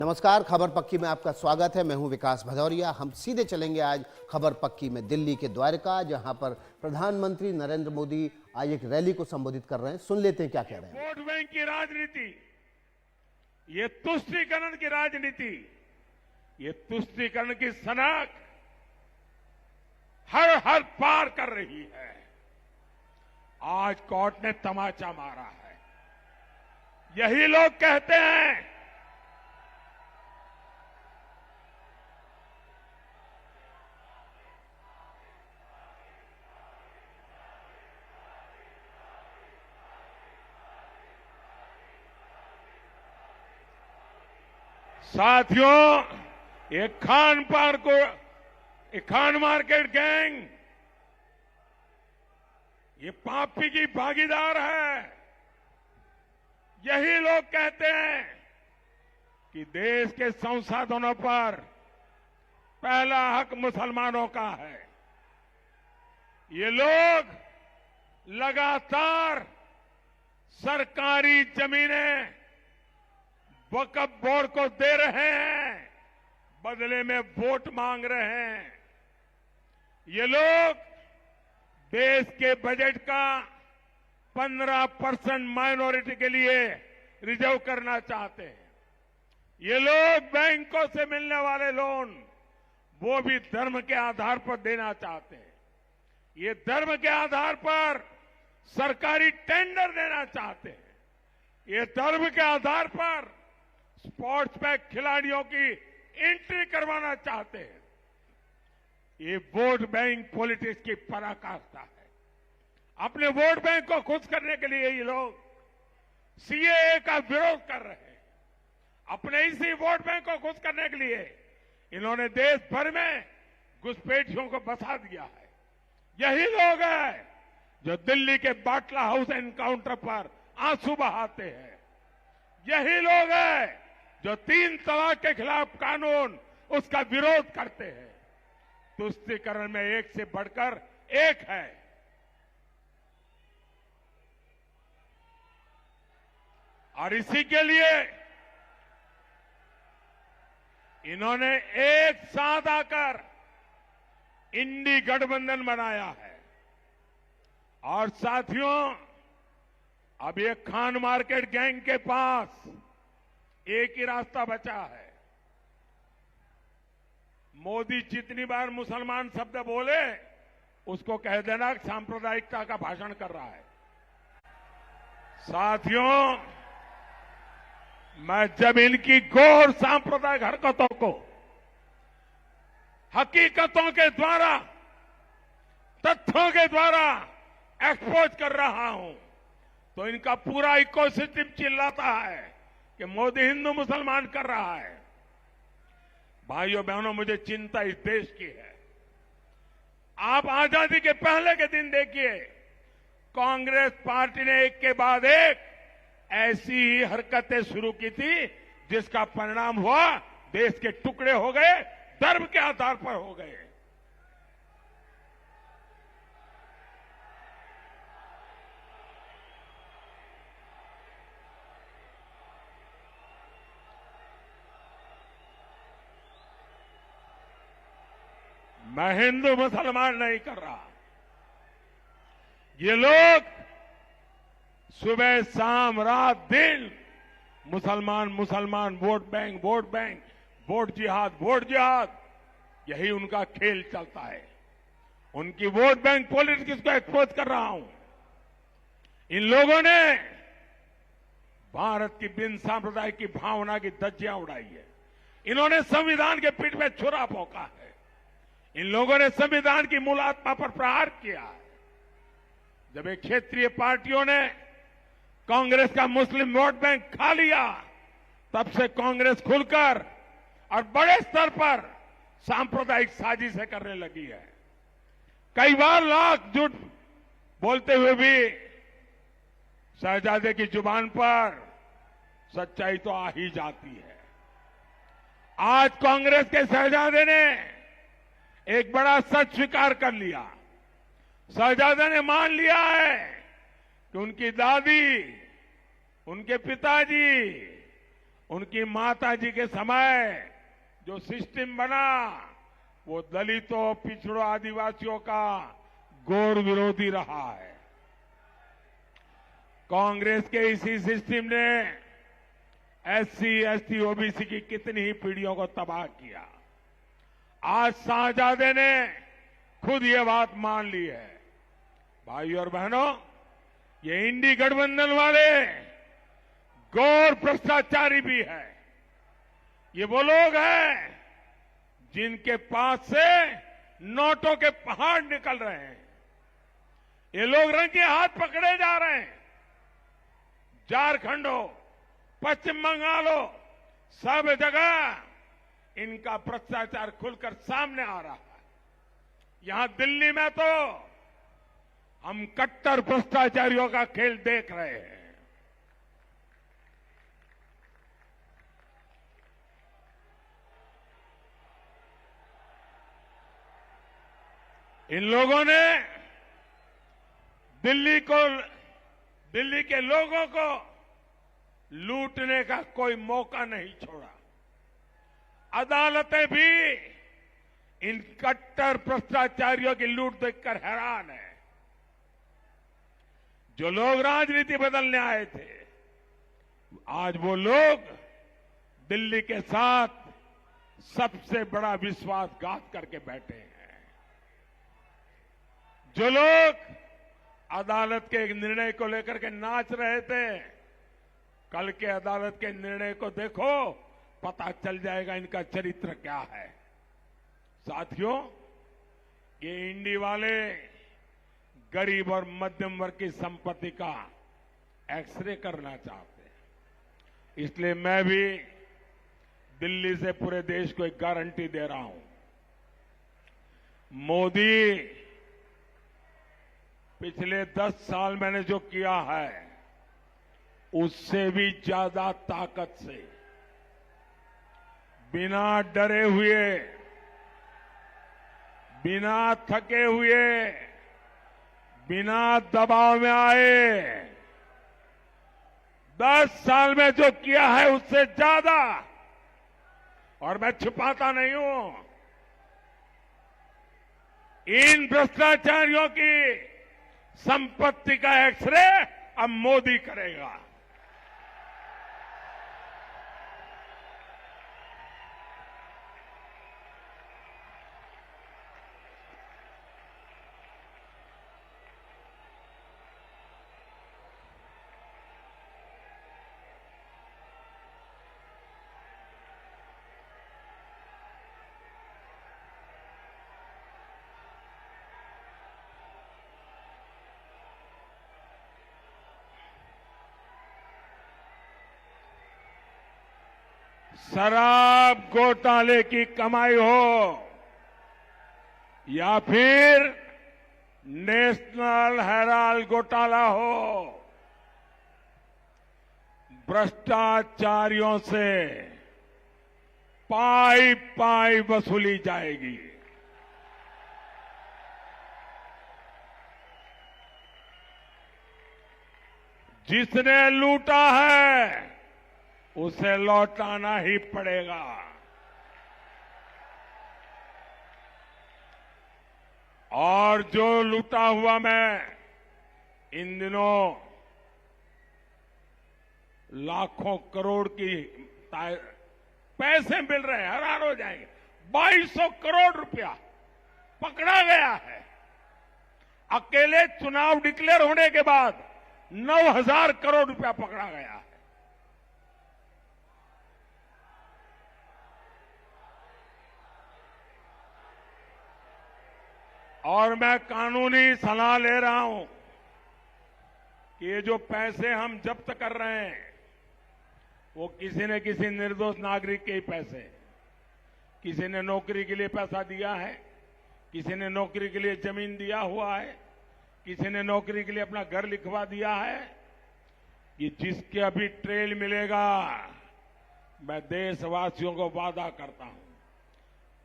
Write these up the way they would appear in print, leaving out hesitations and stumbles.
नमस्कार, खबर पक्की में आपका स्वागत है। मैं हूं विकास भदौरिया। हम सीधे चलेंगे आज खबर पक्की में दिल्ली के द्वारका, जहां पर प्रधानमंत्री नरेंद्र मोदी आज एक रैली को संबोधित कर रहे हैं। सुन लेते हैं क्या कह रहे हैं। वोट बैंक की राजनीति, ये तुष्टीकरण की राजनीति, ये तुष्टीकरण की सनक हर पार कर रही है। आज कोर्ट ने तमाचा मारा है। यही लोग कहते हैं साथियों, ये खान मार्केट गैंग ये पापी की भागीदार है। यही लोग कहते हैं कि देश के संसाधनों पर पहला हक मुसलमानों का है। ये लोग लगातार सरकारी जमीनें वक्फ बोर्ड को दे रहे हैं, बदले में वोट मांग रहे हैं। ये लोग देश के बजट का 15% माइनॉरिटी के लिए रिजर्व करना चाहते हैं। ये लोग बैंकों से मिलने वाले लोन वो भी धर्म के आधार पर देना चाहते हैं। ये धर्म के आधार पर सरकारी टेंडर देना चाहते हैं। ये धर्म के आधार पर स्पोर्ट्स में खिलाड़ियों की एंट्री करवाना चाहते हैं। ये वोट बैंक पॉलिटिक्स की पराकाष्ठा है। अपने वोट बैंक को खुश करने के लिए ये लोग सीएए का विरोध कर रहे हैं। अपने इसी वोट बैंक को खुश करने के लिए इन्होंने देश भर में घुसपैठियों को बसा दिया है। यही लोग हैं जो दिल्ली के बाटला हाउस एनकाउंटर पर आंसू बहाते हैं। यही लोग हैं जो 3 तलाक के खिलाफ कानून उसका विरोध करते हैं। तुष्टीकरण में एक से बढ़कर एक है। और इसी के लिए इन्होंने एक साथ आकर इंडी गठबंधन बनाया है। और साथियों, अब ये खान मार्केट गैंग के पास एक ही रास्ता बचा है। मोदी जितनी बार मुसलमान शब्द बोले उसको कह देना सांप्रदायिकता का भाषण कर रहा है। साथियों, मैं जब इनकी घोर सांप्रदायिक हरकतों को हकीकतों के द्वारा, तथ्यों के द्वारा एक्सपोज कर रहा हूं तो इनका पूरा इकोसिस्टम चिल्लाता है कि मोदी हिंदू मुसलमान कर रहा है। भाइयों बहनों, मुझे चिंता इस देश की है। आप आजादी के पहले के दिन देखिए, कांग्रेस पार्टी ने एक के बाद एक ऐसी ही हरकतें शुरू की थी जिसका परिणाम हुआ देश के टुकड़े हो गए, धर्म के आधार पर हो गए। मैं हिंदू मुसलमान नहीं कर रहा। ये लोग सुबह शाम रात दिन मुसलमान वोट बैंक, वोट जिहाद, यही उनका खेल चलता है। उनकी वोट बैंक पॉलिटिक्स को एक्सपोज कर रहा हूं। इन लोगों ने भारत की बिन सांप्रदायिक की भावना की धज्जियां उड़ाई है। इन्होंने संविधान के पीठ में छुरा भोंका है। इन लोगों ने संविधान की मूल आत्मा पर प्रहार किया है। जब एक क्षेत्रीय पार्टियों ने कांग्रेस का मुस्लिम वोट बैंक खा लिया, तब से कांग्रेस खुलकर और बड़े स्तर पर सांप्रदायिक साजिशें करने लगी है। कई बार लाख झूठ बोलते हुए भी शहजादे की जुबान पर सच्चाई तो आ ही जाती है। आज कांग्रेस के शहजादे ने एक बड़ा सच स्वीकार कर लिया। शहजादे ने मान लिया है कि उनकी दादी, उनके पिताजी, उनकी माता जी के समय जो सिस्टम बना वो दलितों, पिछड़ों, आदिवासियों का घोर विरोधी रहा है। कांग्रेस के इसी सिस्टम ने एससी, एसटी, ओबीसी की कितनी ही पीढ़ियों को तबाह किया। आज शाहजादे ने खुद ये बात मान ली है। भाइयों और बहनों, ये इंडी गठबंधन वाले घोर भ्रष्टाचारी भी है। ये वो लोग हैं जिनके पास से नोटों के पहाड़ निकल रहे हैं। ये लोग रंगे हाथ पकड़े जा रहे हैं। झारखंड हो, पश्चिम बंगाल हो, सब जगह इनका भ्रष्टाचार खुलकर सामने आ रहा है। यहां दिल्ली में तो हम कट्टर भ्रष्टाचारियों का खेल देख रहे हैं। इन लोगों ने दिल्ली के लोगों को लूटने का कोई मौका नहीं छोड़ा। अदालतें भी इन कट्टर भ्रष्टाचारियों की लूट देखकर हैरान है। जो लोग राजनीति बदलने आए थे, आज वो लोग दिल्ली के साथ सबसे बड़ा विश्वासघात करके बैठे हैं। जो लोग अदालत के एक निर्णय को लेकर के नाच रहे थे, कल के अदालत के निर्णय को देखो, पता चल जाएगा इनका चरित्र क्या है। साथियों, ये इंडी वाले गरीब और मध्यम वर्ग की संपत्ति का एक्सरे करना चाहते हैं। इसलिए मैं भी दिल्ली से पूरे देश को एक गारंटी दे रहा हूं, मोदी पिछले 10 साल मैंने जो किया है उससे भी ज्यादा ताकत से, बिना डरे हुए, बिना थके हुए, बिना दबाव में आए 10 साल में जो किया है उससे ज्यादा, और मैं छिपाता नहीं हूं। इन भ्रष्टाचारियों की संपत्ति का एक्सरे अब मोदी करेगा। शराब घोटाले की कमाई हो या फिर नेशनल हेराल्ड घोटाला हो, भ्रष्टाचारियों से पाई पाई वसूली जाएगी। जिसने लूटा है उसे लौटाना ही पड़ेगा। और जो लूटा हुआ मैं इन दिनों लाखों करोड़ की पैसे मिल रहे हैं, हैरान हो जाएंगे। 2200 करोड़ रुपया पकड़ा गया है। अकेले चुनाव डिक्लेयर होने के बाद 9000 करोड़ रुपया पकड़ा गया है। और मैं कानूनी सलाह ले रहा हूं कि ये जो पैसे हम जब्त कर रहे हैं वो किसी न किसी निर्दोष नागरिक के ही पैसे हैं। किसी ने नौकरी के लिए पैसा दिया है, किसी ने नौकरी के लिए जमीन दिया हुआ है, किसी ने नौकरी के लिए अपना घर लिखवा दिया है। कि जिसके अभी ट्रेल मिलेगा, मैं देशवासियों को वादा करता हूं,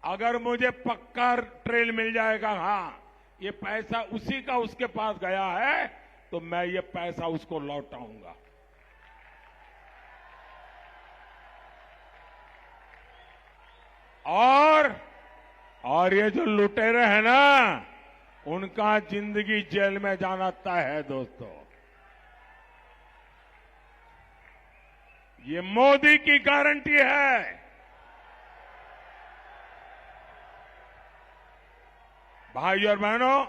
अगर मुझे पक्का ट्रेल मिल जाएगा, हाँ ये पैसा उसी का उसके पास गया है, तो मैं ये पैसा उसको लौटाऊंगा। और ये जो लुटेरे हैं ना, उनका जिंदगी जेल में जाना तय है दोस्तों। ये मोदी की गारंटी है। भाइयों और बहनों,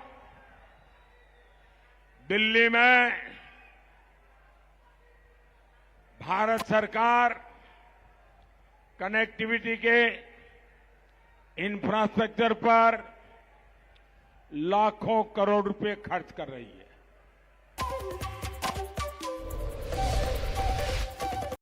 दिल्ली में भारत सरकार कनेक्टिविटी के इंफ्रास्ट्रक्चर पर लाखों करोड़ रुपए खर्च कर रही है।